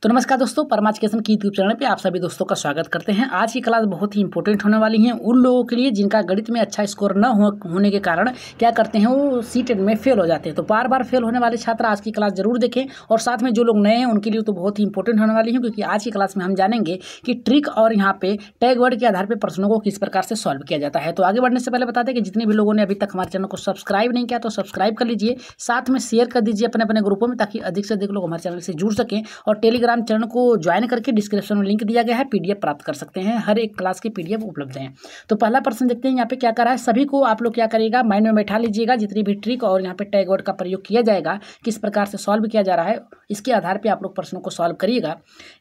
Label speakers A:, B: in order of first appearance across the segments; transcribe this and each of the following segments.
A: तो नमस्कार दोस्तों, परमा एजुकेशन की यूट्यूब चैनल पे आप सभी दोस्तों का स्वागत करते हैं। आज की क्लास बहुत ही इंपॉर्टेंट होने वाली है उन लोगों के लिए जिनका गणित में अच्छा स्कोर न होने के कारण क्या करते हैं, वो सीटेट में फेल हो जाते हैं। तो बार बार फेल होने वाले छात्र आज की क्लास जरूर देखें, और साथ में जो लोग नए हैं उनके लिए तो बहुत ही इंपॉर्टेंट होने वाली है, क्योंकि आज की क्लास में हम जानेंगे कि ट्रिक और यहाँ पे टैग वर्ड के आधार पर प्रश्नों को किस प्रकार से सॉल्व किया जाता है। तो आगे बढ़ने से पहले बता दें कि जितने भी लोगों ने अभी तक हमारे चैनल को सब्सक्राइब नहीं किया तो सब्सक्राइब कर लीजिए, साथ में शेयर कर दीजिए अपने अपने ग्रुपों में, ताकि अधिक से अधिक लोग हमारे चैनल से जुड़ सकें। और टेलीग्राम चैनल को ज्वाइन करके डिस्क्रिप्शन में लिंक दिया गया है, पीडीएफ प्राप्त कर सकते हैं। हर एक क्लास के पीडीएफ उपलब्ध हैं। तो पहला प्रश्न देखते हैं यहाँ पे क्या कर रहा है। सभी को आप लोग क्या करिएगा, माइंड में बैठा लीजिएगा जितनी भी ट्रिक और यहाँ पे टैग वर्ड का प्रयोग किया जाएगा, किस प्रकार से सॉल्व किया जा रहा है, इसके आधार पर आप लोग प्रश्नों को सॉल्व करिएगा।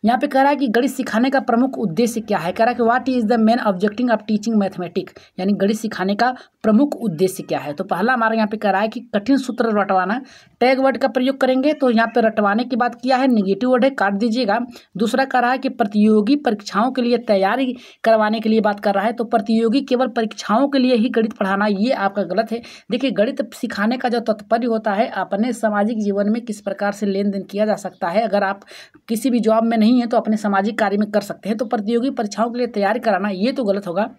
A: यहाँ पे कह रहा है कि गणित सिखाने का प्रमुख उद्देश्य क्या है। कह रहा है कि what is the main objective of teaching mathematic, यानी गणित सिखाने का प्रमुख उद्देश्य क्या है। तो पहला हमारा यहाँ पे कह रहा है कि कठिन सूत्र रटवाना, टैग वर्ड का प्रयोग करेंगे। तो यहाँ पे रटवाने की बात किया है, निगेटिव वर्ड है, काट दीजिएगा। दूसरा कह रहा है कि प्रतियोगी परीक्षाओं के लिए तैयारी करवाने के लिए बात कर रहा है। तो प्रतियोगी केवल परीक्षाओं के लिए ही गणित पढ़ाना, ये आपका गलत है। देखिए, गणित सिखाने का जो तात्पर्य होता है, अपने सामाजिक जीवन में किस प्रकार से लेन देन किया जा सकता है। अगर आप किसी भी जॉब में नहीं है तो अपने सामाजिक कार्य में कर सकते हैं। तो प्रतियोगी परीक्षाओं के लिए तैयारी कराना, ये तो गलत होगा।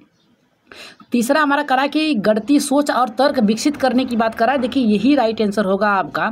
A: तीसरा हमारा करा कि गणितीय सोच और तर्क विकसित करने की बात करा है। देखिए, यही राइट आंसर होगा आपका।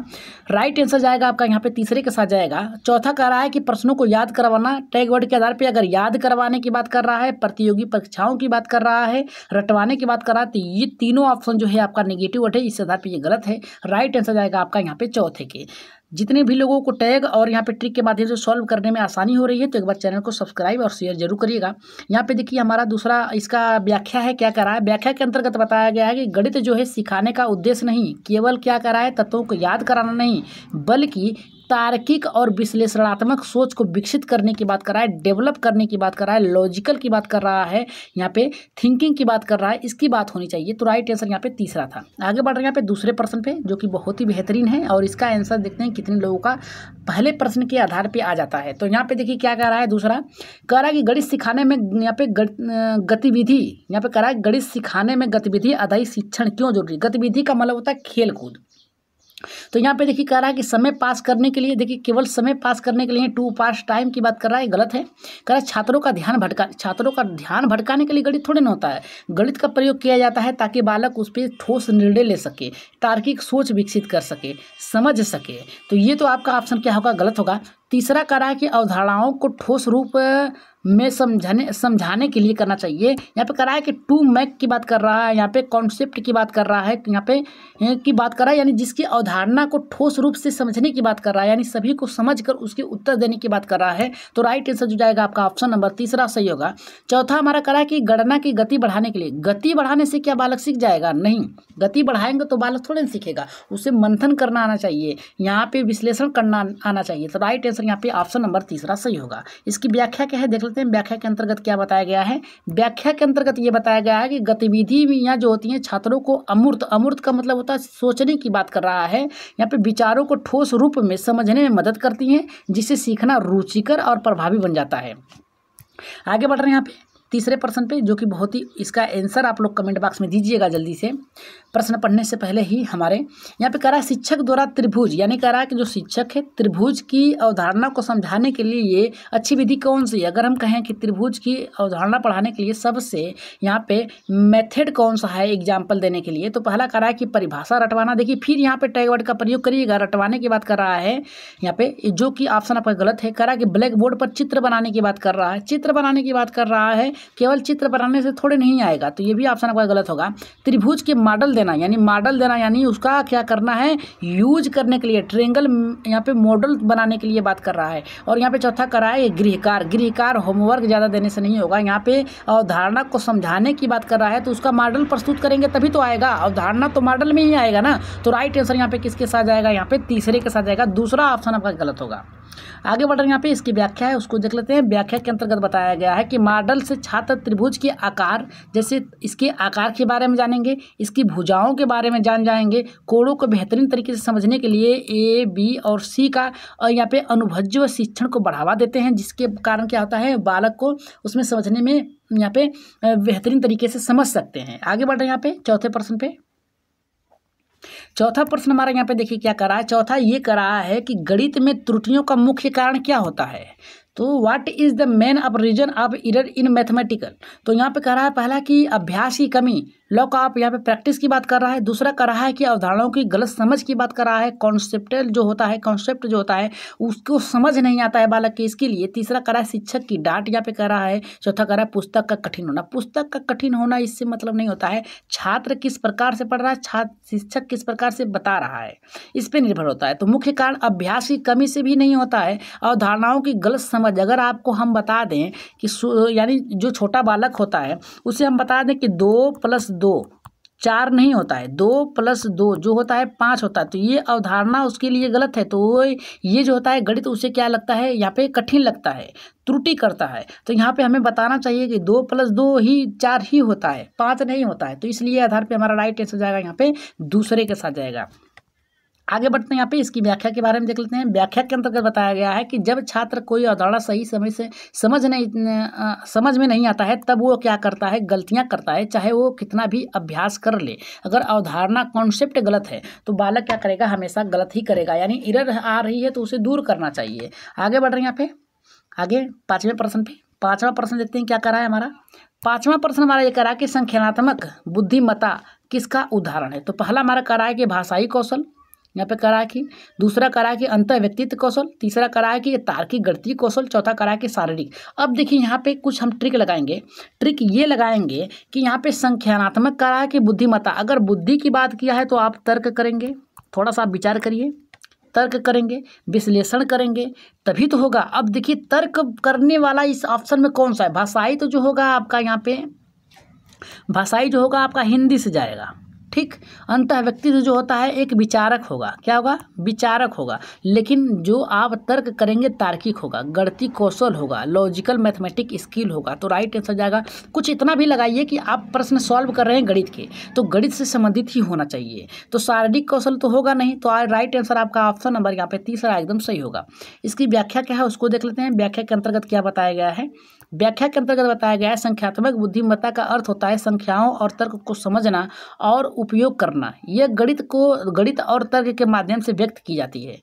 A: राइट आंसर जाएगा आपका यहाँ पे तीसरे के साथ जाएगा। चौथा कह रहा है कि प्रश्नों को याद करवाना, टैग वर्ड के आधार पे अगर याद करवाने की बात कर रहा है, प्रतियोगी परीक्षाओं की बात कर रहा है, रटवाने की बात कर रहा है, तो ये तीनों ऑप्शन जो है आपका नेगेटिव वर्ड है, इस आधार पर ये गलत है। राइट आंसर जाएगा आपका यहाँ पे चौथे के। जितने भी लोगों को टैग और यहाँ पे ट्रिक के माध्यम से सॉल्व करने में आसानी हो रही है, तो एक बार चैनल को सब्सक्राइब और शेयर जरूर करिएगा। यहाँ पे देखिए हमारा दूसरा इसका व्याख्या है, क्या कर रहा है। व्याख्या के अंतर्गत बताया गया है कि गणित जो है सिखाने का उद्देश्य नहीं, केवल क्या कर रहा है, तत्वों को याद कराना नहीं, बल्कि तार्किक और विश्लेषणात्मक सोच को विकसित करने की बात कर रहा है, डेवलप करने की बात कर रहा है, लॉजिकल की बात कर रहा है, यहाँ पे थिंकिंग की बात कर रहा है, इसकी बात होनी चाहिए। तो राइट आंसर यहाँ पे तीसरा था। आगे बढ़ रहे हैं यहाँ पे दूसरे प्रश्न पे, जो कि बहुत ही बेहतरीन है, और इसका आंसर देखते हैं कितने लोगों का पहले प्रश्न के आधार पे आ जाता है। तो यहाँ पे देखिए क्या कह रहा है। दूसरा कह रहा है कि गणित सिखाने में यहाँ पे गतिविधि, यहाँ पे कह रहा है गणित सिखाने में गतिविधि आधारित शिक्षण क्यों जरूरी। गतिविधि का मतलब होता है खेल कूद। तो यहाँ पे देखिए कह रहा है कि समय पास करने के लिए, देखिए केवल समय पास करने के लिए, टू पास टाइम की बात कर रहा है, गलत है। कह रहा है छात्रों का ध्यान भटकाने के लिए गणित थोड़े ना होता है। गणित का प्रयोग किया जाता है ताकि बालक उस पर ठोस निर्णय ले सके, तार्किक सोच विकसित कर सके, समझ सके। तो ये तो आपका ऑप्शन क्या होगा, गलत होगा। तीसरा कह रहा है कि अवधारणाओं को ठोस रूप में समझाने के लिए करना चाहिए। यहाँ पे कह रहा है कि टू मैक की बात कर रहा है, यहाँ पे कॉन्सेप्ट की बात कर रहा है, यहाँ पे की बात कर रहा है, यानी जिसकी अवधारणा को ठोस रूप से समझने की बात कर रहा है, यानी सभी को समझकर उसके उत्तर देने की बात कर रहा है। तो राइट आंसर जो जाएगा आपका ऑप्शन नंबर तीसरा सही होगा। चौथा हमारा कह रहा है कि गणना की गति बढ़ाने के लिए, गति बढ़ाने से क्या बालक सीख जाएगा? नहीं, गति बढ़ाएंगे तो बालक थोड़े ना सीखेगा, उसे मंथन करना आना चाहिए, यहाँ पे विश्लेषण करना आना चाहिए। तो राइट आंसर यहाँ पे ऑप्शन नंबर तीसरा सही होगा। इसकी व्याख्या क्या है देख लेते हैं। व्याख्या के अंतर्गत क्या बताया गया है। व्याख्या के अंतर्गत ये बताया गया है कि गतिविधि में यहाँ जो होती है छात्रों को अमूर्त का मतलब होता है सोचने की बात कर रहा है। यहाँ पे विचारों को ठोस रूप में समझने में मदद करती हैं, जिससे सीखना रुचिकर और प्रभावी बन जाता है। आगे बढ़ रहे हैं यहाँ पे तीसरे प्रश्न पे, जो कि बहुत ही, इसका आंसर आप लोग कमेंट बॉक्स में दीजिएगा जल्दी से, प्रश्न पढ़ने से पहले ही। हमारे यहाँ पे कह रहा है शिक्षक द्वारा त्रिभुज, यानी कह रहा है कि जो शिक्षक है त्रिभुज की अवधारणा को समझाने के लिए ये अच्छी विधि कौन सी है। अगर हम कहें कि त्रिभुज की अवधारणा पढ़ाने के लिए सबसे यहाँ पे मेथड कौन सा है एग्जाम्पल देने के लिए, तो पहला कह रहा है कि परिभाषा रटवाना। देखिए फिर यहाँ पे टैग वर्ड का प्रयोग करिएगा, रटवाने की बात कर रहा है यहाँ पे, जो कि ऑप्शन आपका गलत है। कह रहा है कि ब्लैक बोर्ड पर चित्र बनाने की बात कर रहा है, चित्र बनाने की बात कर रहा है, केवल चित्र बनाने से थोड़े नहीं आएगा, तो ये भी ऑप्शन आपका गलत होगा। त्रिभुज के मॉडल देना, यानी उसका क्या करना है, यूज करने के लिए, ट्रायंगल यहाँ पे मॉडल बनाने के लिए बात कर रहा है। और यहाँ पे चौथा कर रहा है गृहकार होमवर्क ज़्यादा देने से नहीं होगा, यहाँ पे अवधारणा को समझाने की बात कर रहा है, तो उसका मॉडल प्रस्तुत करेंगे तभी तो आएगा, अवधारणा तो मॉडल में ही आएगा ना। तो राइट आंसर यहाँ पे किसके साथ जाएगा, यहाँ पे तीसरे के साथ जाएगा। दूसरा ऑप्शन आपका गलत होगा। आगे बढ़ रहे हैं यहाँ पे इसकी व्याख्या है, उसको देख लेते हैं। व्याख्या के अंतर्गत बताया गया है कि मॉडल से छात्र त्रिभुज के आकार, जैसे इसके आकार के बारे में जानेंगे, इसकी भुजाओं के बारे में जान जाएंगे, कोणों को बेहतरीन तरीके से समझने के लिए ए, बी और सी का और यहाँ पे अनुभवजन्य शिक्षण को बढ़ावा देते हैं, जिसके कारण क्या होता है, बालक को उसमें समझने में यहाँ पे बेहतरीन तरीके से समझ सकते हैं। आगे बढ़ रहे हैं यहाँ पे चौथे प्रश्न पे। चौथा प्रश्न हमारा यहाँ पे देखिए क्या कर रहा है। चौथा ये कर रहा है कि गणित में त्रुटियों का मुख्य कारण क्या होता है। तो what is the main of reason of error in mathematical. तो यहाँ पे कह रहा है पहला कि अभ्यास की कमी, लॉ का आप यहाँ पे प्रैक्टिस की बात कर रहा है। दूसरा कर रहा है कि अवधारणाओं की गलत समझ की बात कर रहा है, कॉन्सेप्ट जो होता है उसको समझ नहीं आता है बालक के, इसके लिए। तीसरा कर रहा है शिक्षक की डांट यहाँ पे कर रहा है। चौथा कर रहा है पुस्तक का कठिन होना। पुस्तक का कठिन होना इससे मतलब नहीं होता है छात्र किस प्रकार से पढ़ रहा है, शिक्षक किस प्रकार से बता रहा है, इस पर निर्भर होता है। तो मुख्य कारण अभ्यास की कमी से भी नहीं होता है, अवधारणाओं की गलत समझ। अगर आपको हम बता दें कि यानी जो छोटा बालक होता है उसे हम बता दें कि 2+2 4 नहीं होता है, 2+2 जो होता है 5 होता है, तो ये अवधारणा उसके लिए गलत है। तो ये जो होता है गणित उसे क्या लगता है, यहाँ पे कठिन लगता है, त्रुटि करता है। तो यहाँ पे हमें बताना चाहिए कि 2+2 ही 4 ही होता है, 5 नहीं होता है। तो इसलिए आधार पे हमारा राइट आंसर जाएगा यहाँ पे दूसरे के साथ जाएगा। आगे बढ़ते हैं, यहाँ पे इसकी व्याख्या के बारे में देख लेते हैं। व्याख्या के अंतर्गत बताया गया है कि जब छात्र कोई अवधारणा सही समय से समझ में नहीं आता है तब वो क्या करता है, गलतियां करता है, चाहे वो कितना भी अभ्यास कर ले। अगर अवधारणा कॉन्सेप्ट गलत है तो बालक क्या करेगा, हमेशा गलत ही करेगा, यानी एरर आ रही है तो उसे दूर करना चाहिए। आगे बढ़ रहे हैं यहाँ पे, आगे पाँचवें प्रश्न पे। पाँचवा प्रश्न देखते हैं क्या करा है हमारा। पाँचवा प्रश्न हमारा ये करा कि संख्यात्मक बुद्धिमत्ता किसका उदाहरण है। तो पहला हमारा करा है कि भाषाई कौशल, यहाँ पे करा है कि। दूसरा करा है कि अंतः व्यक्तित्व कौशल। तीसरा करा है कि तार्किक गणितीय कौशल। चौथा करा है कि शारीरिक। अब देखिए यहाँ पे कुछ हम ट्रिक लगाएंगे। ट्रिक ये लगाएंगे कि यहाँ पे संख्यात्मक करा है कि बुद्धिमत्ता। अगर बुद्धि की बात किया है तो आप तर्क करेंगे, थोड़ा सा विचार करिए, तर्क करेंगे, विश्लेषण करेंगे, तभी तो होगा। अब देखिए तर्क करने वाला इस ऑप्शन में कौन सा है। भाषाई तो जो होगा आपका यहाँ पे, भाषाई जो होगा आपका हिंदी से जाएगा, ठीक। अंतः व्यक्तित्व जो होता है एक विचारक होगा, क्या होगा, विचारक होगा। लेकिन जो आप तर्क करेंगे तार्किक होगा, गणितीय कौशल होगा, लॉजिकल मैथमेटिक स्किल होगा। तो राइट आंसर जाएगा। कुछ इतना भी लगाइए कि आप प्रश्न सॉल्व कर रहे हैं गणित के, तो गणित से संबंधित ही होना चाहिए। तो शारीरिक कौशल तो होगा नहीं, तो राइट आंसर आपका ऑप्शन नंबर यहाँ पे तीसरा एकदम सही होगा। इसकी व्याख्या क्या है उसको देख लेते हैं। व्याख्या के अंतर्गत क्या बताया गया है। व्याख्या के अंतर्गत बताया गया है संख्यात्मक बुद्धिमत्ता का अर्थ होता है संख्याओं और तर्क को समझना और उपयोग करना। यह गणित और तर्क के माध्यम से व्यक्त की जाती है।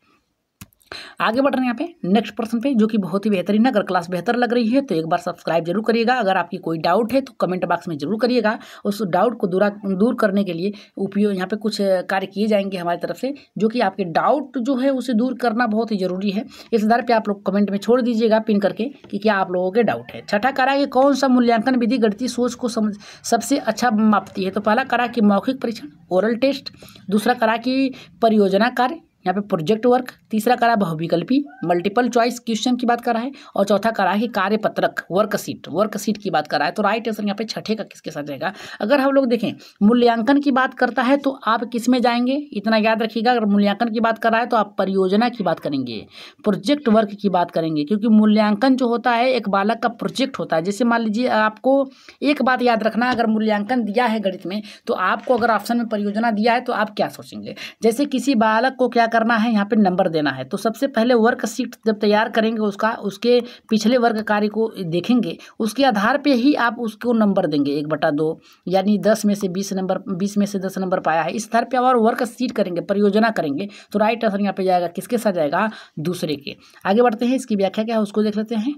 A: आगे बढ़ रहे हैं यहाँ पे नेक्स्ट प्रश्न पे, जो कि बहुत ही बेहतरीन है। अगर क्लास बेहतर लग रही है तो एक बार सब्सक्राइब जरूर करिएगा। अगर आपकी कोई डाउट है तो कमेंट बॉक्स में जरूर करिएगा। उस डाउट को दूर करने के लिए उपयोग यहाँ पे कुछ कार्य किए जाएंगे हमारी तरफ से, जो कि आपके डाउट जो है उसे दूर करना बहुत ही जरूरी है। इस आधार पर आप लोग कमेंट में छोड़ दीजिएगा पिन करके कि क्या आप लोगों के डाउट है। छठा करा कि कौन सा मूल्यांकन विधि गणितीय सोच को सबसे अच्छा मापती है। तो पहला करा कि मौखिक परीक्षण, ओरल टेस्ट। दूसरा करा कि परियोजना कार्य, यहाँ पे प्रोजेक्ट वर्क। तीसरा करा बहुविकल्पी मल्टीपल चॉइस क्वेश्चन की बात कर रहा है। और चौथा करा है कि कार्यपत्रक वर्कशीट की बात कर रहा है। तो राइट आंसर यहाँ पे छठे का किसके साथ जाएगा। अगर हम लोग देखें मूल्यांकन की बात करता है तो आप किस में जाएंगे, इतना याद रखिएगा। अगर मूल्यांकन की बात कर रहा है तो आप परियोजना की बात करेंगे, प्रोजेक्ट वर्क की बात करेंगे, क्योंकि मूल्यांकन जो होता है एक बालक का प्रोजेक्ट होता है। जैसे मान लीजिए आपको एक बात याद रखना, अगर मूल्यांकन दिया है गणित में तो आपको अगर ऑप्शन में परियोजना दिया है तो आप क्या सोचेंगे। जैसे किसी बालक को क्या करना है, यहाँ पे नंबर देना है, तो सबसे पहले वर्कशीट जब तैयार करेंगे उसके पिछले वर्ग कार्य को देखेंगे, उसके आधार पे ही आप उसको नंबर देंगे 1/2, यानी 10 में से 20 नंबर, 20 में से 10 नंबर पाया है, इस आधार पे और वर्कशीट करेंगे, परियोजना करेंगे। तो राइट आंसर यहाँ पे जाएगा किसके साथ जाएगा, दूसरे के। आगे बढ़ते हैं, इसकी व्याख्या क्या है उसको देख लेते हैं।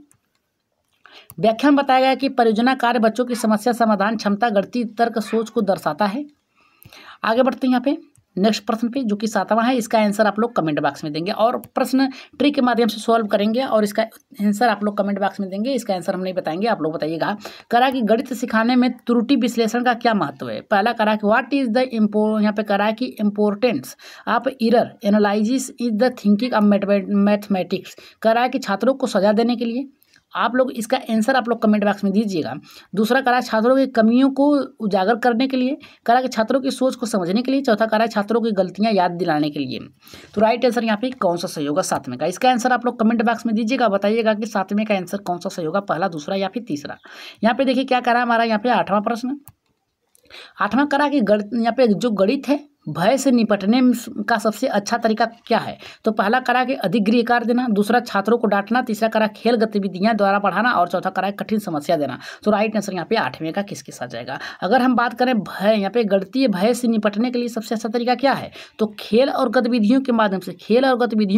A: व्याख्या में बताया गया कि परियोजना कार्य बच्चों की समस्या समाधान क्षमता, गणितीय तर्क सोच को दर्शाता है। आगे बढ़ते हैं यहाँ पे नेक्स्ट प्रश्न पे, जो कि 7वां है। इसका आंसर आप लोग कमेंट बॉक्स में देंगे और प्रश्न ट्रिक के माध्यम से सॉल्व करेंगे और इसका आंसर आप लोग कमेंट बॉक्स में देंगे। इसका आंसर हम नहीं बताएंगे, आप लोग बताइएगा। करा कि गणित सिखाने में त्रुटि विश्लेषण का क्या महत्व है। पहला करा कि व्हाट इज द यहाँ पे करा कि importance of error analysis is the thinking of mathematics. करा कि छात्रों को सजा देने के लिए। आप लोग इसका आंसर आप लोग कमेंट बॉक्स में दीजिएगा। दूसरा करा छात्रों की कमियों को उजागर करने के लिए। करा कि छात्रों की सोच को समझने के लिए। चौथा करा छात्रों की गलतियां याद दिलाने के लिए। तो राइट आंसर यहाँ पे कौन सा सही होगा, 7वें का। इसका आंसर आप लोग कमेंट बॉक्स में दीजिएगा, बताइएगा कि 7वें का आंसर कौन सा सही होगा, पहला, दूसरा या फिर तीसरा। यहाँ पे देखिए क्या करा हमारा, यहाँ पे 8वां प्रश्न। 8वां करा कि यहाँ पे जो गणित है भय से निपटने का सबसे अच्छा तरीका क्या है? तो पहला करा कि अधिक गृह कार्य देना, दूसरा छात्रों को डांटना, तीसरा करा खेल गतिविधियां द्वारा बढ़ाना और चौथा करा कठिन समस्या देना। तो राइट आंसर यहाँ पे 8वें का किसके साथ जाएगा? अगर हम बात करें भय, यहाँ पे गणितीय भय से निपटने के लिए सबसे अच्छा तरीका क्या है? तो खेल और गतिविधियों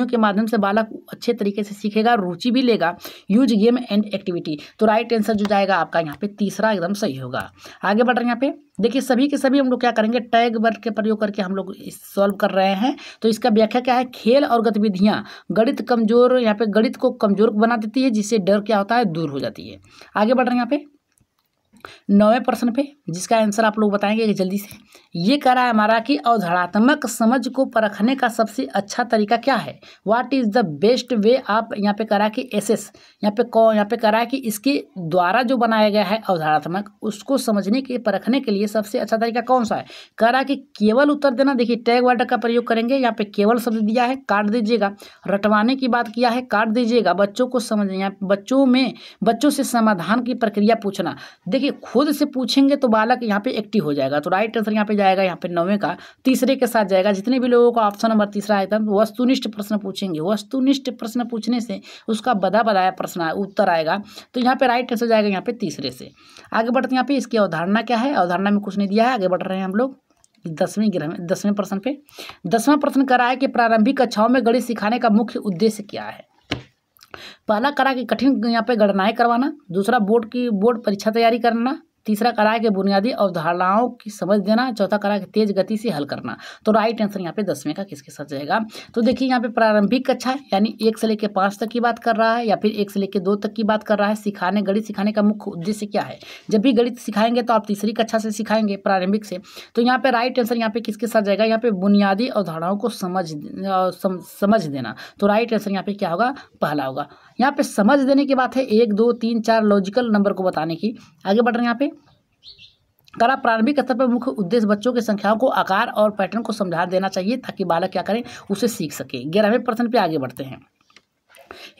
A: के माध्यम से बालक अच्छे तरीके से सीखेगा, रुचि भी लेगा। Use game and activity. तो राइट आंसर जो जाएगा आपका यहाँ पे तीसरा एकदम सही होगा। आगे बढ़ रहे हैं यहाँ पे देखिए, सभी के सभी हम लोग क्या करेंगे, टैग वर्ड के प्रयोग करके हम लोग सॉल्व कर रहे हैं। तो इसका व्याख्या क्या है? खेल और गतिविधियां गणित कमजोर, यहाँ पे गणित को कमजोर बना देती है, जिससे डर क्या होता है, दूर हो जाती है। आगे बढ़ रहे हैं यहाँ पे 9वें प्रश्न पे, जिसका आंसर आप लोग बताएंगे जल्दी से। ये कह रहा है हमारा कि अवधारणात्मक समझ को परखने का सबसे अच्छा तरीका क्या है? What is the best way? आप यहाँ पे कह रहा है कि एसेस, यहाँ पे कह रहा है कि इसके द्वारा जो बनाया गया है अवधारणात्मक, उसको समझने के परखने के लिए सबसे अच्छा तरीका कौन सा है? कह रहा है कि केवल उत्तर देना। देखिए टैग वर्ड का प्रयोग करेंगे, यहाँ पे केवल शब्द दिया है, काट दीजिएगा। रटवाने की बात किया है, काट दीजिएगा। बच्चों को समझ, बच्चों से समाधान की प्रक्रिया पूछना। देखिए खुद से पूछेंगे तो बालक यहाँ पे एक्टिव हो जाएगा। तो राइट आंसर यहाँ पे जाएगा, यहाँ पे 9वें का तीसरे के साथ जाएगा। जितने भी लोगों का ऑप्शन नंबर तीसरा है, वस्तुनिष्ठ प्रश्न पूछेंगे। वस्तुनिष्ठ प्रश्न पूछने से उसका बताया प्रश्न उत्तर आएगा। तो यहाँ पे राइट आंसर जाएगा यहाँ पे तीसरे से। आगे बढ़ते हैं, यहाँ पे इसकी अवधारणा क्या है? अवधारणा में कुछ नहीं दिया है। आगे बढ़ रहे हैं हम लोग 10वें प्रश्न पे। 10वां प्रश्न करा है कि प्रारंभिक कक्षाओं में गणित सिखाने का मुख्य उद्देश्य क्या है? पहला करा कि कठिन यहाँ पे गणनाएं करवाना, दूसरा बोर्ड परीक्षा तैयारी करना, तीसरा करा है कि बुनियादी अवधारणाओं की समझ देना, चौथा करा है कि तेज गति से हल करना। तो राइट आंसर यहाँ पे 10वें का किसके साथ जाएगा? तो देखिए यहाँ पे प्रारंभिक कक्षा यानी 1 से लेकर 5 तक की बात कर रहा है, या फिर 1 से लेकर 2 तक की बात कर रहा है। गणित सिखाने का मुख्य उद्देश्य क्या है? जब भी गणित सिखाएंगे तो आप तीसरी कक्षा से सिखाएंगे, प्रारंभिक से। तो यहाँ पे राइट आंसर यहाँ पे किसके साथ जाएगा? यहाँ पे बुनियादी अवधारणाओं को समझ देना। तो राइट आंसर यहाँ पे क्या होगा? पहला होगा। यहाँ पे समझ देने की बात है, 1 2 3 4 लॉजिकल नंबर को बताने की। आगे बढ़ रहे हैं यहाँ पे करा प्रारंभिक स्तर पर मुख्य उद्देश्य बच्चों की संख्याओं को आकार और पैटर्न को समझा देना चाहिए, ताकि बालक क्या करें, उसे सीख सके। 11वें प्रश्न पे आगे बढ़ते हैं।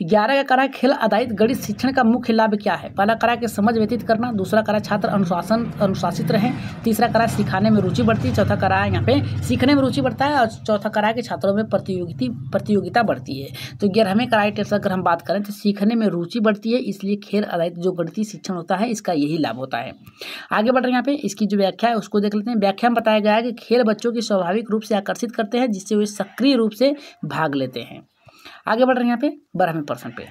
A: 11 का करा खेल आधारित गणित शिक्षण का मुख्य लाभ क्या है? पहला करा कि समझ व्यतीत करना, दूसरा करा छात्र अनुशासित रहें, तीसरा करा सिखाने में रुचि बढ़ती है, चौथा करा यहाँ पे सीखने में रुचि बढ़ता है, और चौथा करा कि छात्रों में प्रतियोगिता बढ़ती है। तो 11वें का राइट आंसर अगर हम बात करें तो सीखने में रुचि बढ़ती है, इसलिए खेल आधारित जो गणितीय शिक्षण होता है इसका यही लाभ होता है। आगे बढ़ रहे हैं, यहाँ पे इसकी जो व्याख्या है उसको देख लेते हैं। व्याख्या में बताया गया है कि खेल बच्चों की स्वाभाविक रूप से आकर्षित करते हैं, जिससे वे सक्रिय रूप से भाग लेते हैं। आगे बढ़ रहे हैं यहाँ पे 12वें प्रश्न पे।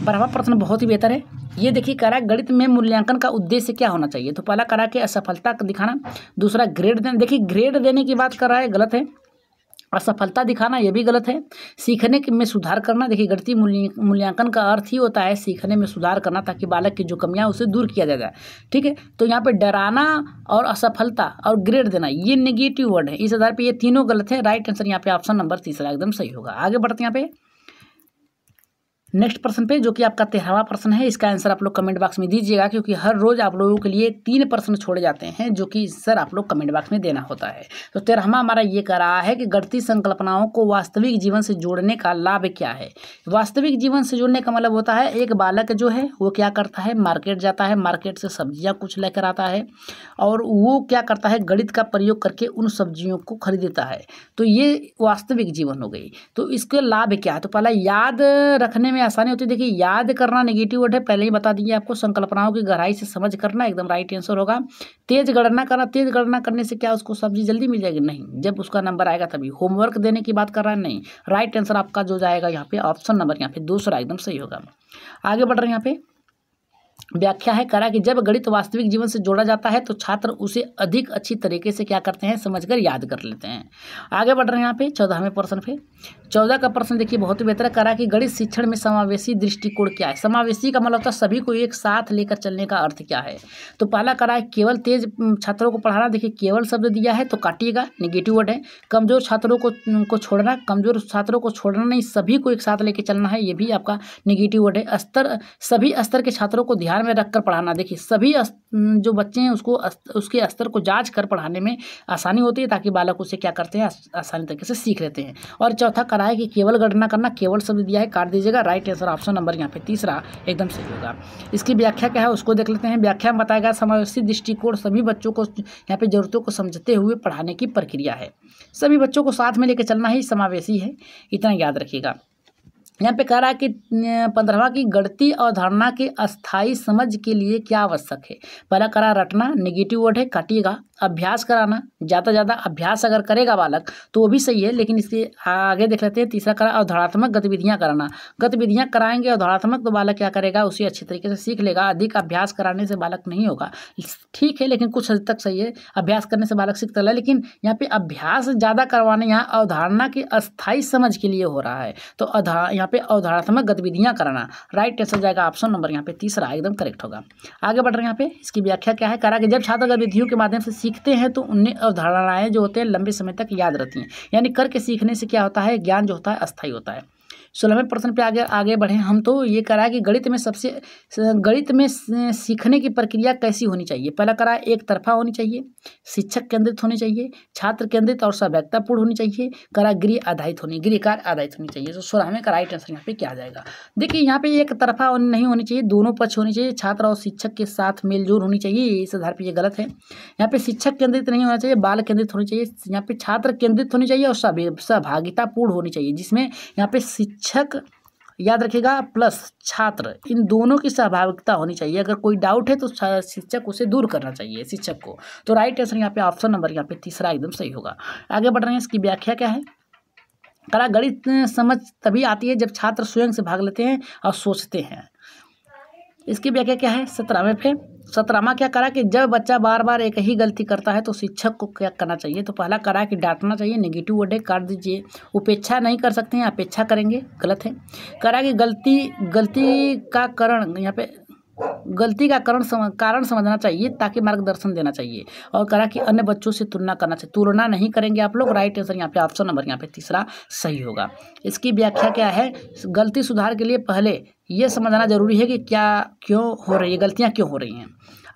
A: 12वां प्रश्न बहुत ही बेहतर है। ये देखिए कह रहा है गणित में मूल्यांकन का उद्देश्य क्या होना चाहिए? तो पहला कह रहा है कि असफलता दिखाना, दूसरा ग्रेड देना। देखिए ग्रेड देने की बात कर रहा है, गलत है। असफलता दिखाना ये भी गलत है। सीखने में सुधार करना, देखिए गणितीय मूल्यांकन का अर्थ ही होता है सीखने में सुधार करना, ताकि बालक की जो कमियां उसे दूर किया जाए। ठीक है, तो यहाँ पे डराना और असफलता और ग्रेड देना ये नेगेटिव वर्ड है, इस आधार पे ये तीनों गलत है। राइट आंसर यहाँ पे ऑप्शन नंबर तीसरा एकदम सही होगा। आगे बढ़ते हैं यहाँ पे नेक्स्ट प्रश्न पे, जो कि आपका 13वां प्रश्न है। इसका आंसर आप लोग कमेंट बॉक्स में दीजिएगा, क्योंकि हर रोज आप लोगों के लिए 3 प्रश्न छोड़े जाते हैं, जो कि सर आप लोग कमेंट बॉक्स में देना होता है। तो 13वां हमारा ये कह रहा है कि गणितीय संकल्पनाओं को वास्तविक जीवन से जोड़ने का लाभ क्या है? वास्तविक जीवन से जोड़ने का मतलब होता है एक बालक जो है वो क्या करता है, मार्केट जाता है, मार्केट से सब्जियाँ कुछ लेकर आता है, और वो क्या करता है, गणित का प्रयोग करके उन सब्जियों को खरीदता है। तो ये वास्तविक जीवन हो गई। तो इसके लाभ क्या है? तो पहला याद रखने में आसानी होती है। देखिए याद करना नेगेटिव वर्ड है, पहले ही बता दिए आपको। संकल्पनाओं की गहराई से समझ करना एकदम राइट आंसर होगा। तेज गणना करना, तेज गणना करने से क्या उसको सब्जी जल्दी मिल जाएगी? नहीं, जब उसका नंबर आएगा तभी। होमवर्क देने की बात कर रहा है? नहीं। राइट आंसर आपका जो जाएगा यहाँ पे ऑप्शन नंबर यहाँ पे दूसरा एकदम सही होगा। आगे बढ़ रहे हैं यहाँ पे व्याख्या है, करा कि जब गणित वास्तविक जीवन से जोड़ा जाता है तो छात्र उसे अधिक अच्छी तरीके से क्या करते हैं, समझकर याद कर लेते हैं। आगे बढ़ रहे हैं यहाँ पे 14वें प्रश्न पे। 14 का प्रश्न देखिए बहुत ही बेहतर, करा कि गणित शिक्षण में समावेशी दृष्टिकोण क्या है? समावेशी का मतलब होता है सभी को एक साथ लेकर चलने का अर्थ क्या है? तो पहला करा है केवल तेज छात्रों को पढ़ाना। देखिए केवल शब्द दिया है तो काटिएगा, नेगेटिव वर्ड है। कमजोर छात्रों को छोड़ना, कमजोर छात्रों को छोड़ना नहीं, सभी को एक साथ लेकर चलना है, ये भी आपका नेगेटिव वर्ड है। सभी स्तर के छात्रों को ध्यान ध्यान में रखकर पढ़ाना। देखिए सभी जो बच्चे हैं उसको उसके स्तर को जांच कर पढ़ाने में आसानी होती है, ताकि बालक उसे क्या करते हैं, आसानी तरीके से सीख लेते हैं। और चौथा करा है कि केवल गणना करना, केवल शब्द दिया है काट दीजिएगा। राइट आंसर ऑप्शन नंबर यहाँ पे तीसरा एकदम सही होगा। इसकी व्याख्या क्या है उसको देख लेते हैं। व्याख्या में बताया गया समावेशी दृष्टिकोण सभी बच्चों को यहाँ पे जरूरतों को समझते हुए पढ़ाने की प्रक्रिया है। सभी बच्चों को साथ में लेकर चलना ही समावेशी है, इतना याद रखिएगा। यहाँ पे कह रहा है कि 15वां की गणितीय अवधारणा के अस्थायी समझ के लिए क्या आवश्यक है। पहला करा रटना, नेगेटिव वर्ड है, काटिएगा। अभ्यास कराना, ज़्यादा अभ्यास अगर करेगा बालक तो वो भी सही है, लेकिन इसके आगे देख लेते हैं। तीसरा करा अवधारणात्मक गतिविधियाँ कराना। गतिविधियाँ कराएंगे अवधारणात्मक तो बालक क्या करेगा, उसे अच्छी तरीके से सीख लेगा। अधिक अभ्यास कराने से बालक नहीं होगा, ठीक है, लेकिन कुछ हद तक सही है। अभ्यास करने से बालक सीखता है, लेकिन यहाँ पे अभ्यास ज़्यादा करवाने यहाँ अवधारणा की अस्थायी समझ के लिए हो रहा है। तो यहाँ पे अवधारणात्मक गतिविधियाँ कराना, राइट आंसर जाएगा ऑप्शन नंबर यहाँ पे तीसरा एकदम करेक्ट होगा। आगे बढ़ रहे हैं। यहाँ पे इसकी व्याख्या क्या है, करा कि जब छात्र गतिविधियों के माध्यम से सीखते हैं तो उन्हें अवधारणाएं जो होते हैं लंबे समय तक याद रहती हैं। यानी करके सीखने से क्या होता है, ज्ञान जो होता है अस्थायी होता है। 16वें प्रश्न पे आगे बढ़े हम। तो ये करा कि गणित में सीखने की प्रक्रिया कैसी होनी चाहिए। पहला करा एक तरफा होनी चाहिए, शिक्षक केंद्रित होनी चाहिए, छात्र केंद्रित और सहभागितापूर्ण होनी चाहिए। करा गृह आधारित होनी चाहिए। तो 16वें का राइट आंसर यहाँ पे क्या आ जाएगा। देखिए यहाँ पे एक तरफा नहीं होनी चाहिए, दोनों पक्ष होनी चाहिए। छात्र और शिक्षक के साथ मेलजोल होनी चाहिए, इस आधार पर ये गलत है। यहाँ पे शिक्षक केंद्रित नहीं होना चाहिए, बाल केंद्रित होनी चाहिए। यहाँ पे छात्र केंद्रित होनी चाहिए और सहभागितापूर्ण होनी चाहिए, जिसमें यहाँ पे शिक्षक याद रखिएगा प्लस छात्र, इन दोनों की सहभागिता होनी चाहिए। अगर कोई डाउट है तो शिक्षक उसे दूर करना चाहिए शिक्षक को। तो राइट आंसर यहाँ पे ऑप्शन नंबर यहाँ पे तीसरा एकदम सही होगा। आगे बढ़ रहे हैं। इसकी व्याख्या क्या है, करा गणित समझ तभी आती है जब छात्र स्वयं से भाग लेते हैं और सोचते हैं। इसकी व्याख्या क्या है, 17वां क्या करा कि जब बच्चा बार बार एक ही गलती करता है तो शिक्षक को क्या करना चाहिए। तो पहला करा कि डांटना चाहिए, नेगेटिव वर्ड है, काट दीजिए। उपेक्षा नहीं कर सकते हैं, अपेक्षा करेंगे, गलत है। करा कि गलती का कारण, यहाँ पे गलती का कारण समझना चाहिए ताकि मार्गदर्शन देना चाहिए। और करा कि अन्य बच्चों से तुलना करना चाहिए, तुलना नहीं करेंगे आप लोग। राइट आंसर यहाँ पे ऑप्शन नंबर यहाँ पे तीसरा सही होगा। इसकी व्याख्या क्या है, गलती सुधार के लिए पहले ये समझना जरूरी है कि क्यों हो रही है, गलतियाँ क्यों हो रही हैं।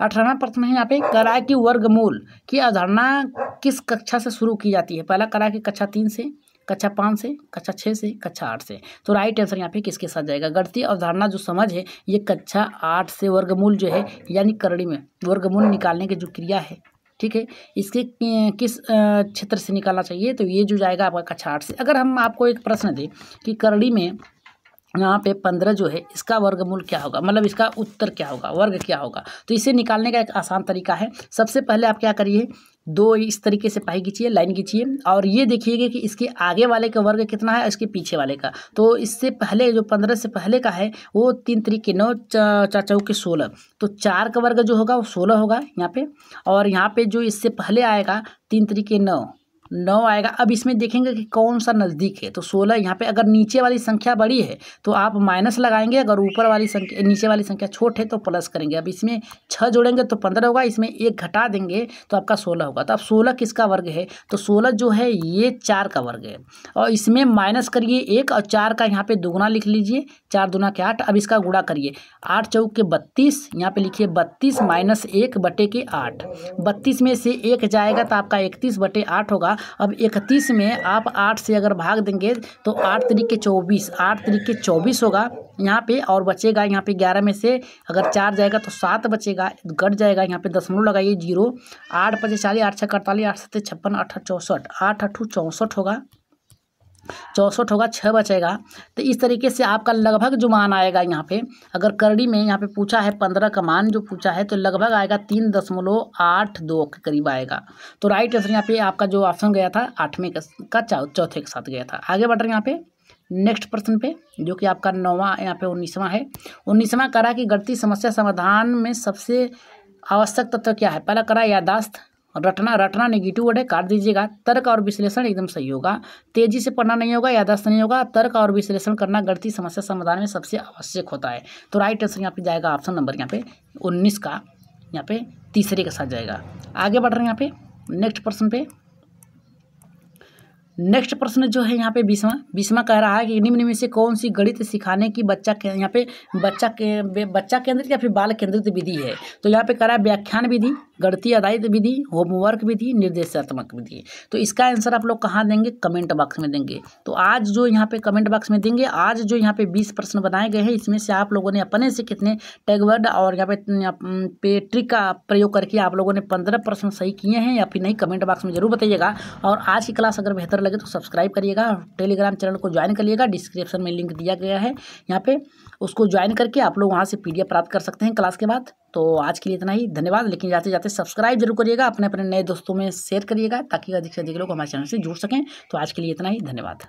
A: 18वां प्रश्न है यहाँ पे, करा कि वर्गमूल की अवधारणा किस कक्षा से शुरू की जाती है। पहला करा कि कक्षा 3 से, कक्षा 5 से, कक्षा 6 से, कक्षा 8 से। तो राइट आंसर यहाँ पे किसके साथ जाएगा, गणितीय अवधारणा जो समझ है ये कक्षा 8 से वर्गमूल जो है, यानी करड़ी में वर्गमूल निकालने की जो क्रिया है, ठीक है, इसके किस क्षेत्र से निकालना चाहिए। तो ये जो जाएगा आपका कक्षा 8 से। अगर हम आपको एक प्रश्न दें कि करड़ी में यहाँ पे 15 जो है इसका वर्गमूल क्या होगा, मतलब इसका उत्तर क्या होगा, वर्ग क्या होगा, तो इसे निकालने का एक आसान तरीका है। सबसे पहले आप क्या करिए, दो इस तरीके से पाई खींचिए, लाइन खींचिए, और ये देखिएगा कि इसके आगे वाले का वर्ग कितना है, इसके पीछे वाले का। तो इससे पहले जो 15 से पहले का है वो 3 तरीके 9 4 चौके 16, तो 4 का वर्ग जो होगा वो 16 होगा यहाँ पे। और यहाँ पे जो इससे पहले आएगा 3 तरीके 9 आएगा। अब इसमें देखेंगे कि कौन सा नज़दीक है, तो 16 यहाँ पे। अगर नीचे वाली संख्या बड़ी है तो आप माइनस लगाएंगे, अगर ऊपर वाली संख्या नीचे वाली संख्या छोट है तो प्लस करेंगे। अब इसमें 6 जोड़ेंगे तो 15 होगा, इसमें 1 घटा देंगे तो आपका 16 होगा। तो अब 16 किसका वर्ग है, तो 16 जो है ये 4 का वर्ग है। और इसमें माइनस करिए 1 और 4 का यहाँ पे दुगुना लिख लीजिए, 4 दूना के 8। अब इसका गुणा करिए, 8 चौके 32, यहाँ पे लिखिए 32 माइनस 1 बटे के 8। 32 में से 1 जाएगा तो आपका 31 बटे 8 होगा। अब 31 में आप 8 से अगर भाग देंगे तो 8 तरीके 24, 8 तरीके 24 होगा यहाँ पे। और बचेगा यहाँ पे 11 में से अगर 4 जाएगा तो 7 बचेगा, घट जाएगा। यहाँ पे दशमलव लगाइए 0, 8 5 40, 8 6 48, 8 7 56, 8 64, 8 8 64 होगा, 64 होगा, 6 बचेगा। तो इस तरीके से आपका लगभग जो मान आएगा यहाँ पे, अगर करड़ी में यहाँ पे पूछा है 15 का मान जो पूछा है तो लगभग आएगा 3.82 के करीब आएगा। तो राइट आंसर यहाँ पे आपका जो ऑप्शन गया था 8वें का चौथे के साथ गया था। आगे बढ़ रहे हैं यहाँ पे नेक्स्ट प्रश्न पे, जो कि आपका 9वां यहाँ पे 19वां है। 19वां करा कि गणितीय समस्या समाधान में सबसे आवश्यक तत्व क्या है। पहला करा याददाश्त, रटना नेगेटिव वर्ड है, काट दीजिएगा। तर्क और विश्लेषण एकदम सही होगा, तेजी से पढ़ना नहीं होगा, याददाश्त नहीं होगा। तर्क और विश्लेषण करना गणितीय समस्या समाधान में सबसे आवश्यक होता है। तो राइट आंसर यहाँ पे जाएगा ऑप्शन नंबर यहाँ पे 19 का, यहाँ पे तीसरे के साथ जाएगा। आगे बढ़ रहे हैं यहाँ पे नेक्स्ट प्रश्न पे। नेक्स्ट प्रश्न जो है यहाँ पे 20वां कह रहा है कि निम्न में से कौन सी गणित सिखाने की यहाँ पे बच्चा केंद्रित या फिर बाल केंद्रित विधि है। तो यहाँ पे कह रहा है व्याख्यान विधि, गणितीय आधारित विधि, होमवर्क विधि, निर्देशात्मक विधि। तो इसका आंसर आप लोग कहाँ देंगे, कमेंट बॉक्स में देंगे। तो आज जो यहाँ पे कमेंट बॉक्स में देंगे, आज जो यहाँ पे 20 प्रश्न बनाए गए हैं, इसमें से आप लोगों ने अपने से कितने टैग वर्ड और यहाँ पे ट्रिक का प्रयोग करके आप लोगों ने 15 प्रश्न सही किए हैं या फिर नहीं, कमेंट बॉक्स में जरूर बताइएगा। और आज की क्लास अगर बेहतर लगे तो सब्सक्राइब करिएगा, टेलीग्राम चैनल को ज्वाइन करिएगा, डिस्क्रिप्शन में लिंक दिया गया है यहाँ पे, उसको ज्वाइन करके आप लोग वहाँ से PDF प्राप्त कर सकते हैं क्लास के बाद। तो आज के लिए इतना ही, धन्यवाद। लेकिन जाते जाते सब्सक्राइब जरूर करिएगा, अपने अपने नए दोस्तों में शेयर करिएगा ताकि अधिक से अधिक लोग हमारे चैनल से जुड़ सकें। तो आज के लिए इतना ही, धन्यवाद।